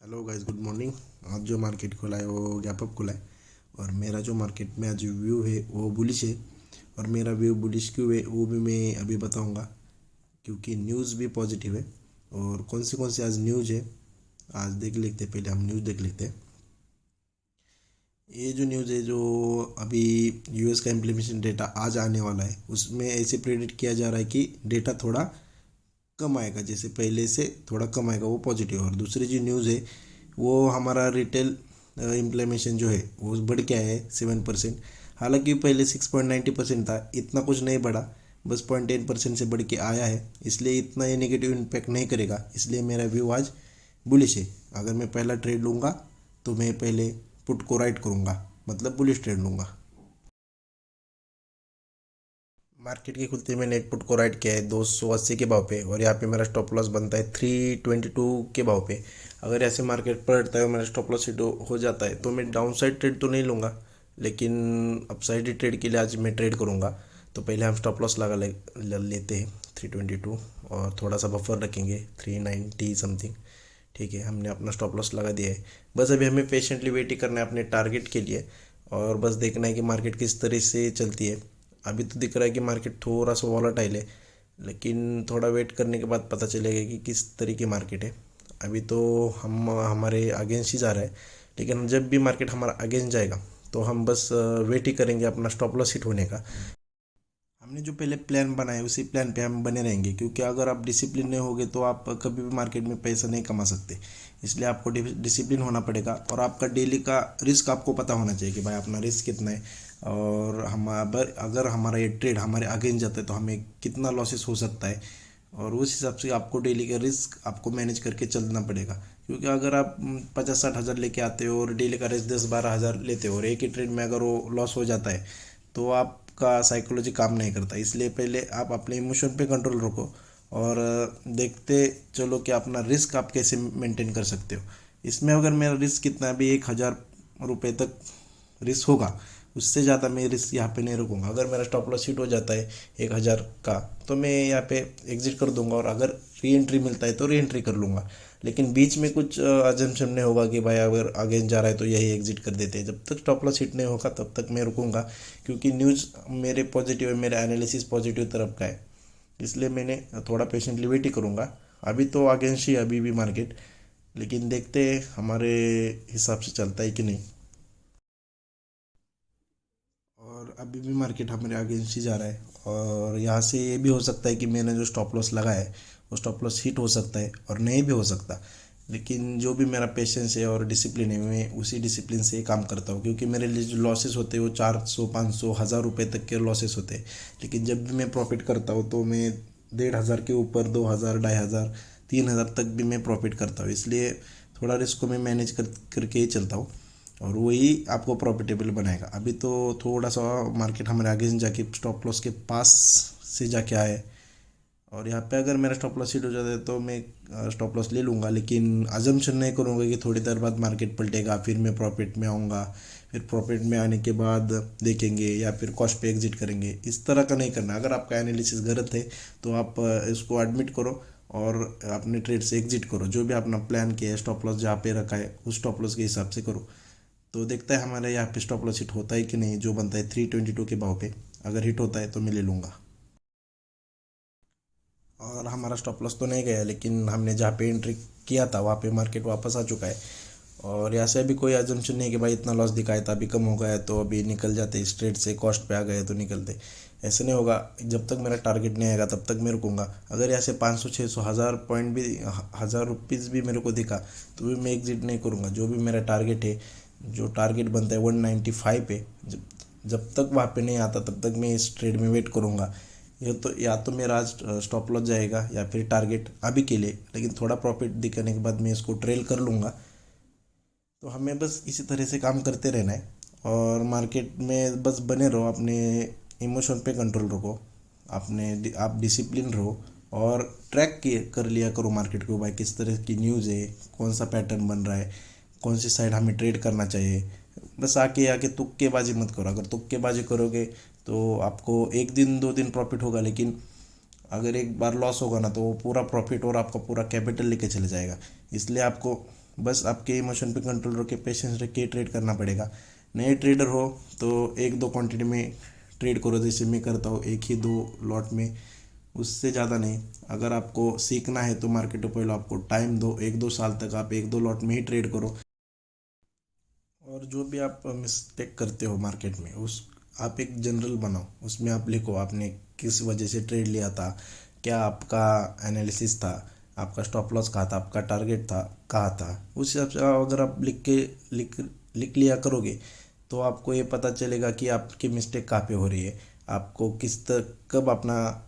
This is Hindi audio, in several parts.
Hello guys, good morning. आज जो मार्केट खुला है वो गैप अप खुला है। और मेरा जो मार्केट में आज व्यू है वो बुलिश है। और मेरा व्यू बुलिश क्यों है वो भी मैं अभी बताऊंगा, क्योंकि न्यूज़ भी पॉजिटिव है। और कौन सी आज न्यूज़ है आज देख लेते हैं। पहले हम न्यूज़ देख लेते हैं। ये जो न्यूज़ है जो अभी यूएस का इम्प्लीमेंटेशन डेटा आज आने वाला है, उसमें ऐसे प्रेडिक्ट किया जा रहा है कि डेटा थोड़ा कम आएगा, जैसे पहले से थोड़ा कम आएगा, वो पॉजिटिव। और दूसरी जो न्यूज़ है वो हमारा रिटेल इम्प्लीमेंटेशन जो है वो बढ़ के आया है 7%। हालांकि पहले 6.90% था, इतना कुछ नहीं बढ़ा, बस 0.10% से बढ़ के आया है। इसलिए इतना ये नेगेटिव इम्पैक्ट नहीं करेगा, इसलिए मेरा व्यू आज बुलिश है। अगर मैं पहला ट्रेड लूँगा तो मैं पहले पुट को राइट करूँगा, मतलब बुलिश ट्रेड लूँगा। मार्केट के खुलते ही मैंने एक पुट को राइट किया है 280 के भाव पे, और यहाँ पे मेरा स्टॉप लॉस बनता है 322 के भाव पे। अगर ऐसे मार्केट पलटता है और मेरा स्टॉप लॉस हिट हो जाता है तो मैं डाउन साइड ट्रेड तो नहीं लूँगा, लेकिन अपसाइड ट्रेड के लिए आज मैं ट्रेड करूँगा। तो पहले हम स्टॉप लॉस लगा लेते हैं 322, और थोड़ा सा बफर रखेंगे 390 समथिंग। ठीक है, हमने अपना स्टॉप लॉस लगा दिया है। बस अभी हमें पेशेंटली वेट ही करना है अपने टारगेट के लिए, और बस देखना है कि मार्केट किस तरह से चलती है। अभी तो दिख रहा है कि मार्केट थोड़ा सा वॉलेटाइल है, लेकिन थोड़ा वेट करने के बाद पता चलेगा कि किस तरह की मार्केट है। अभी तो हम हमारे अगेंस्ट ही जा रहा है, लेकिन जब भी मार्केट हमारा अगेंस्ट जाएगा तो हम बस वेट ही करेंगे अपना स्टॉप लॉस हिट होने का। हमने जो पहले प्लान बनाया उसी प्लान पे हम बने रहेंगे, क्योंकि अगर आप डिसिप्लिन नहीं होगे तो आप कभी भी मार्केट में पैसा नहीं कमा सकते। इसलिए आपको डिसिप्लिन होना पड़ेगा, और आपका डेली का रिस्क आपको पता होना चाहिए कि भाई अपना रिस्क कितना है। और हम अगर हमारा ये ट्रेड हमारे अगेंस्ट जाता है तो हमें कितना लॉसेस हो सकता है, और उस हिसाब से आपको डेली का रिस्क आपको मैनेज करके चलना पड़ेगा। क्योंकि अगर आप 50-60 हज़ार लेके आते हो और डेली का रिस्क 10-12 हज़ार लेते हो, और एक ही ट्रेड में अगर वो लॉस हो जाता है तो आपका साइकोलॉजी काम नहीं करता। इसलिए पहले आप अपने इमोशन पे कंट्रोल रखो, और देखते चलो कि अपना रिस्क आप कैसे मेंटेन कर सकते हो। इसमें अगर मेरा रिस्क कितना भी 1,000 रुपये तक रिस्क होगा, उससे ज़्यादा मैं रिस्क यहाँ पे नहीं रखूँगा। अगर मेरा स्टॉप लॉस हिट हो जाता है 1,000 का तो मैं यहाँ पे एग्जिट कर दूंगा, और अगर री एंट्री मिलता है तो री एंट्री कर लूँगा। लेकिन बीच में कुछ अजम्पशन नहीं होगा कि भाई अगर आगे जा रहा है तो यही एग्जिट कर देते हैं। जब तक स्टॉप लॉस हिट नहीं होगा तब तक मैं रुकूंगा, क्योंकि न्यूज़ मेरे पॉजिटिव है, मेरा एनालिसिस पॉजिटिव तरफ का है। इसलिए मैंने थोड़ा पेशेंटली वेट ही करूँगा। अभी तो अगेंस्ट ही अभी भी मार्केट, लेकिन देखते हैं हमारे हिसाब से चलता है कि नहीं। और अभी भी मार्केट हमारे अगेंस्ट ही जा रहा है, और यहाँ से ये भी हो सकता है कि मैंने जो स्टॉप लॉस लगाया है वो स्टॉप लॉस हिट हो सकता है और नहीं भी हो सकता। लेकिन जो भी मेरा पेशेंस है और डिसिप्लिन है, मैं उसी डिसिप्लिन से ही काम करता हूँ। क्योंकि मेरे लिए जो लॉसेस होते हैं वो 400, 500, 1,000 रुपये तक के लॉसेस होते हैं, लेकिन जब भी मैं प्रॉफिट करता हूँ तो मैं 1,500 के ऊपर 2,000, 2,500, 3,000 तक भी मैं प्रॉफिट करता हूँ। इसलिए थोड़ा रिस्क को मैं मैनेज करके ही चलता हूँ, और वही आपको प्रॉफिटेबल बनाएगा। अभी तो थोड़ा सा मार्केट हमारे आगे से जाके स्टॉप लॉस के पास से जाके आए, और यहाँ पे अगर मेरा स्टॉप लॉस हिट हो जाता है तो मैं स्टॉप लॉस ले लूँगा, लेकिन अजम्पशन नहीं करूँगा कि थोड़ी देर बाद मार्केट पलटेगा फिर मैं प्रॉफिट में आऊँगा। फिर प्रॉफिट में आने के बाद देखेंगे या फिर कॉस्ट पे एग्जिट करेंगे, इस तरह का नहीं करना। अगर आपका एनालिसिस गलत है तो आप इसको एडमिट करो और अपने ट्रेड से एग्जिट करो। जो भी आपने प्लान किया है स्टॉप लॉस जहाँ पे रखा है उस स्टॉप लॉस के हिसाब से करो। तो देखता है हमारे यहाँ पे स्टॉप लॉस हिट होता है कि नहीं, जो बनता है 322 के भाव पे। अगर हिट होता है तो मैं ले लूँगा। और हमारा स्टॉप लॉस तो नहीं गया, लेकिन हमने जहाँ पे एंट्री किया था वहाँ पे मार्केट वापस आ चुका है। और यहाँ से अभी कोई अजम्पशन नहीं है कि भाई इतना लॉस दिखाया था अभी कम हो गया है तो अभी निकल जाते, स्ट्रेट से कॉस्ट पे आ गए तो निकलते। ऐसे नहीं होगा। जब तक मेरा टारगेट नहीं आएगा तब तक मैं रुकूंगा। अगर यहाँ से 500, 600, 1,000 पॉइंट भी, 1,000 रुपीज़ भी मेरे को दिखा तो भी मैं एग्जिट नहीं करूँगा। जो भी मेरा टारगेट है, जो टारगेट बनता है 195 पे, जब जब तक वहाँ पे नहीं आता तब तक मैं इस ट्रेड में वेट करूँगा। ये तो या तो मेरा आज स्टॉप लॉस जाएगा या फिर टारगेट अभी के लिए, लेकिन थोड़ा प्रॉफिट दिखाने के बाद मैं इसको ट्रेल कर लूँगा। तो हमें बस इसी तरह से काम करते रहना है, और मार्केट में बस बने रहो, अपने इमोशन पे कंट्रोल रखो, अपने आप डिसिप्लिन रहो, और ट्रैक कर लिया करो मार्केट को, भाई किस तरह की न्यूज़ है, कौन सा पैटर्न बन रहा है, कौन सी साइड हमें ट्रेड करना चाहिए। बस आके आके तुक्केबाजी मत करो। अगर तुक्केबाजी करोगे तो आपको एक दिन 2 दिन प्रॉफिट होगा, लेकिन अगर एक बार लॉस होगा ना तो वो पूरा प्रॉफिट और आपका पूरा कैपिटल लेके चले जाएगा। इसलिए आपको बस आपके इमोशन पे कंट्रोल रख के पेशेंस रख के ट्रेड करना पड़ेगा। नए ट्रेडर हो तो एक दो क्वांटिटी में ट्रेड करो, जैसे मैं करता हूँ एक ही दो लॉट में, उससे ज़्यादा नहीं। अगर आपको सीखना है तो मार्केट में पहले आपको टाइम दो, एक दो साल तक आप एक दो लॉट में ही ट्रेड करो। और जो भी आप मिस्टेक करते हो मार्केट में, उस आप एक जनरल बनाओ, उसमें आप लिखो आपने किस वजह से ट्रेड लिया था, क्या आपका एनालिसिस था, आपका स्टॉप लॉस कहाँ था, आपका टारगेट था कहाँ था। उस हिसाब से अगर आप लिख लिख लिया करोगे तो आपको ये पता चलेगा कि आपकी मिस्टेक कहाँ पे हो रही है, आपको कब अपना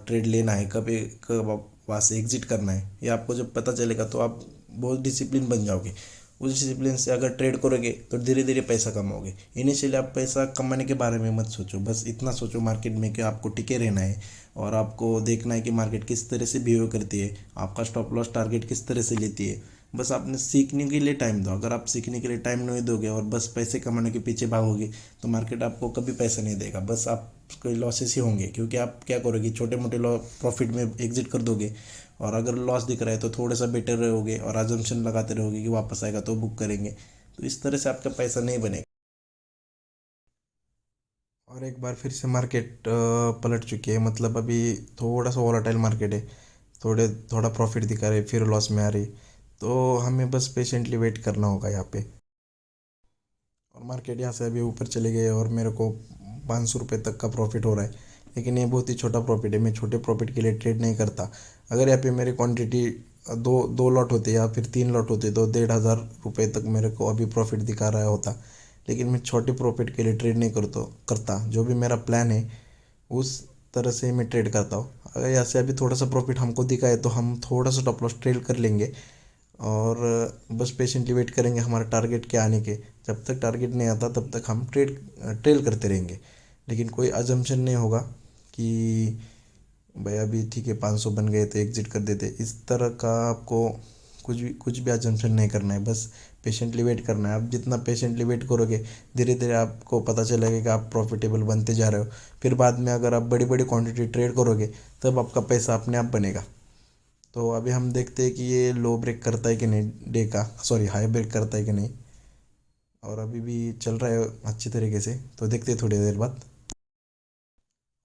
ट्रेड लेना है, कब आप वहाँ से एग्जिट करना है। ये आपको जब पता चलेगा तो आप बहुत डिसिप्लिन बन जाओगे। उस डिसिप्लिन से अगर ट्रेड करोगे तो धीरे धीरे पैसा कमाओगे। इनिशियली आप पैसा कमाने के बारे में मत सोचो, बस इतना सोचो मार्केट में कि आपको टिके रहना है और आपको देखना है कि मार्केट किस तरह से बिहेव करती है, आपका स्टॉप लॉस टारगेट किस तरह से लेती है। बस आपने सीखने के लिए टाइम दो। अगर आप सीखने के लिए टाइम नहीं दोगे और बस पैसे कमाने के पीछे भागोगे तो मार्केट आपको कभी पैसा नहीं देगा, बस आपके लॉसेस ही होंगे। क्योंकि आप क्या करोगे, छोटे मोटे प्रॉफिट में एग्जिट कर दोगे और अगर लॉस दिख रहा है तो थोड़ा सा बेटर रहोगे और अजम्पशन लगाते रहोगे कि वापस आएगा तो बुक करेंगे। तो इस तरह से आपका पैसा नहीं बनेगा। और एक बार फिर से मार्केट पलट चुकी है, मतलब अभी थोड़ा सा वॉलेटाइल मार्केट है, थोड़ा प्रॉफिट दिखा रही फिर लॉस में आ रही। तो हमें बस पेशेंटली वेट करना होगा यहाँ पे। और मार्केट यहाँ से अभी ऊपर चले गए और मेरे को 500 रुपये तक का प्रॉफिट हो रहा है, लेकिन ये बहुत ही छोटा प्रॉफिट है। मैं छोटे प्रॉफिट के लिए ट्रेड नहीं करता। अगर यहाँ पे मेरी क्वांटिटी दो दो लॉट होते या फिर 3 लॉट होते तो 1,500 रुपये तक मेरे को अभी प्रॉफिट दिखा रहा होता। लेकिन मैं छोटे प्रॉफिट के लिए ट्रेड नहीं करता। जो भी मेरा प्लान है उस तरह से मैं ट्रेड करता हूँ। अगर यहाँ से अभी थोड़ा सा प्रॉफिट हमको दिखा है तो हम थोड़ा सा स्टॉप लॉस ट्रेड कर लेंगे और बस पेशेंटली वेट करेंगे हमारे टारगेट के आने के। जब तक टारगेट नहीं आता तब तक हम ट्रेल करते रहेंगे। लेकिन कोई अजम्पशन नहीं होगा कि भाई अभी ठीक है 500 बन गए तो एग्जिट कर देते, इस तरह का आपको कुछ भी अजम्पशन नहीं करना है। बस पेशेंटली वेट करना है। आप जितना पेशेंटली वेट करोगे धीरे धीरे आपको पता चलेगा कि आप प्रॉफिटेबल बनते जा रहे हो। फिर बाद में अगर आप बड़ी बड़ी क्वांटिटी ट्रेड करोगे तब आपका पैसा अपने आप बनेगा। तो अभी हम देखते हैं कि ये लो ब्रेक करता है कि नहीं, डे का सॉरी हाई ब्रेक करता है कि नहीं। और अभी भी चल रहा है अच्छी तरीके से, तो देखते हैं थोड़ी देर बाद।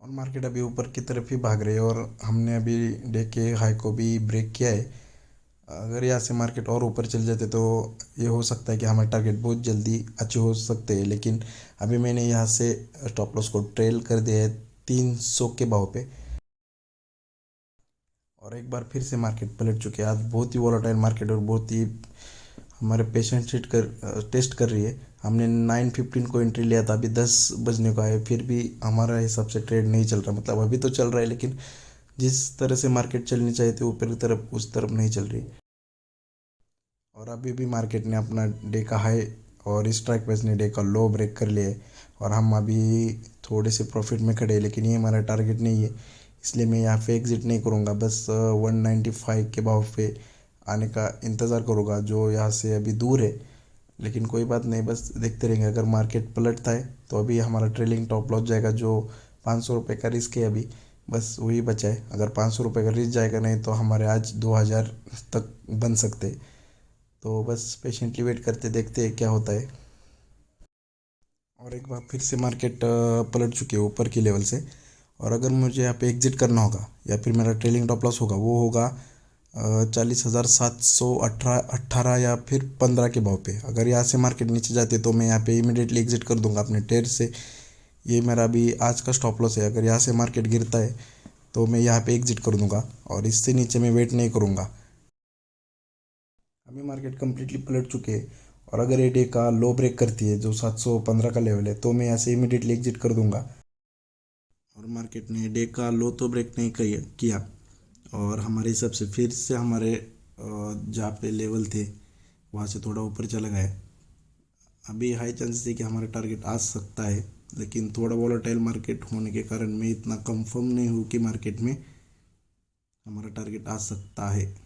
और मार्केट अभी ऊपर की तरफ ही भाग रही है और हमने अभी डे के हाई को भी ब्रेक किया है। अगर यहाँ से मार्केट और ऊपर चल जाते तो ये हो सकता है कि हमारे टारगेट बहुत जल्दी अच्छे हो सकते हैं। लेकिन अभी मैंने यहाँ से स्टॉप लॉस को ट्रेल कर दिया है 300 के भाव पे। और एक बार फिर से मार्केट पलट चुके हैं। आज बहुत ही वॉलेटाइल मार्केट और बहुत ही हमारे पेशेंट टेस्ट कर रही है। हमने 9:15 को एंट्री लिया था, अभी 10 बजने को है, फिर भी हमारा हिसाब से ट्रेड नहीं चल रहा। मतलब अभी तो चल रहा है लेकिन जिस तरह से मार्केट चलनी चाहिए थी ऊपर की तरफ उस तरफ नहीं चल रही। और अभी भी मार्केट ने अपना डे का हाई और स्ट्राइक प्राइस ने डे का लो ब्रेक कर लिया है और हम अभी थोड़े से प्रॉफिट में खड़े हैं। लेकिन ये हमारा टारगेट नहीं है, इसलिए मैं यहाँ पे एग्ज़िट नहीं करूँगा। बस 195 के भाव पे आने का इंतज़ार करूँगा, जो यहाँ से अभी दूर है। लेकिन कोई बात नहीं, बस देखते रहेंगे। अगर मार्केट पलटता है तो अभी हमारा ट्रेलिंग टॉप लॉस जाएगा, जो 500 रुपये का रिस्क है अभी, बस वही बचा है। अगर 500 रुपये का रिस्क जाएगा नहीं तो हमारे आज 2,000 तक बन सकते हैं। तो बस पेशेंटली वेट करते देखते हैं क्या होता है। और एक बार फिर से मार्केट पलट चुकी है ऊपर की लेवल से। और अगर मुझे यहाँ पे एग्जिट करना होगा या फिर मेरा ट्रेलिंग टॉप लॉस होगा, वो होगा 40,718 या फिर 15 के भाव पे। अगर यहाँ से मार्केट नीचे जाती है तो मैं यहाँ पे इमीडिएटली एग्जिट कर दूंगा अपने ट्रेड से। ये मेरा अभी आज का स्टॉप लॉस है। अगर यहाँ से मार्केट गिरता है तो मैं यहाँ पे एग्जिट कर दूंगा और इससे नीचे मैं वेट नहीं करूँगा। अभी मार्केट कम्प्लीटली पलट चुके हैं और अगर ये डे का लो ब्रेक करती है जो 715 का लेवल है तो मैं यहाँ से इमीडिएटली एग्जिट कर दूंगा। और मार्केट ने डे का लो तो ब्रेक नहीं किया और हमारे हिसाब से फिर से हमारे जहाँ पे लेवल थे वहाँ से थोड़ा ऊपर चला गया है। अभी हाई चांसेस है कि हमारा टारगेट आ सकता है, लेकिन थोड़ा वॉलेटाइल मार्केट होने के कारण मैं इतना कंफर्म नहीं हूँ कि मार्केट में हमारा टारगेट आ सकता है।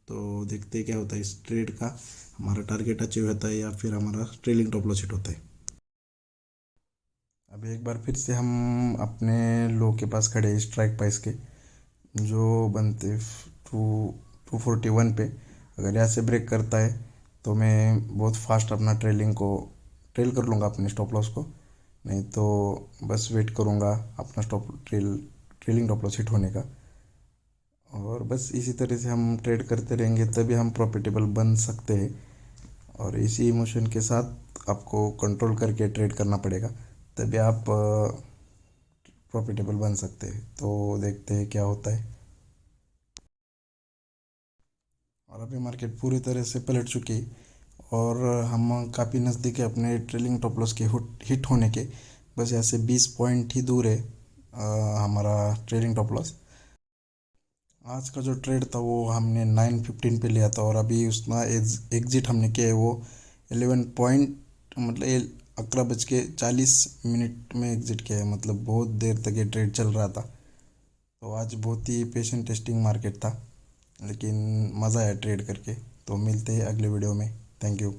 तो देखते हैं क्या होता है इस ट्रेड का, हमारा टारगेट अचीव होता है या फिर हमारा ट्रेलिंग टॉप लॉस हिट होता है। अभी एक बार फिर से हम अपने लो के पास खड़े हैं, स्ट्राइक प्राइस के जो बनते 241 पे। अगर यहाँ से ब्रेक करता है तो मैं बहुत फास्ट अपना ट्रेल कर लूँगा अपने स्टॉप लॉस को। नहीं तो बस वेट करूँगा अपना ट्रेलिंग स्टॉप लॉस हिट होने का। और बस इसी तरह से हम ट्रेड करते रहेंगे तभी हम प्रॉफिटेबल बन सकते हैं। और इसी इमोशन के साथ आपको कंट्रोल करके ट्रेड करना पड़ेगा, तभी आप प्रॉफिटेबल बन सकते हैं। तो देखते हैं क्या होता है। और अभी मार्केट पूरी तरह से पलट चुकी है और हम काफ़ी नज़दीक है अपने ट्रेलिंग टॉप लॉस के हिट होने के। बस यहाँ से 20 पॉइंट ही दूर है हमारा ट्रेलिंग टॉप लॉस। आज का जो ट्रेड था वो हमने 9:15 पे लिया था और अभी उसका एग्जिट हमने किया है वो 11 पॉइंट, मतलब 11:40 में एग्जिट किया है। मतलब बहुत देर तक ये ट्रेड चल रहा था। तो आज बहुत ही पेशेंट टेस्टिंग मार्केट था, लेकिन मज़ा आया ट्रेड करके। तो मिलते हैं अगले वीडियो में। Thank you.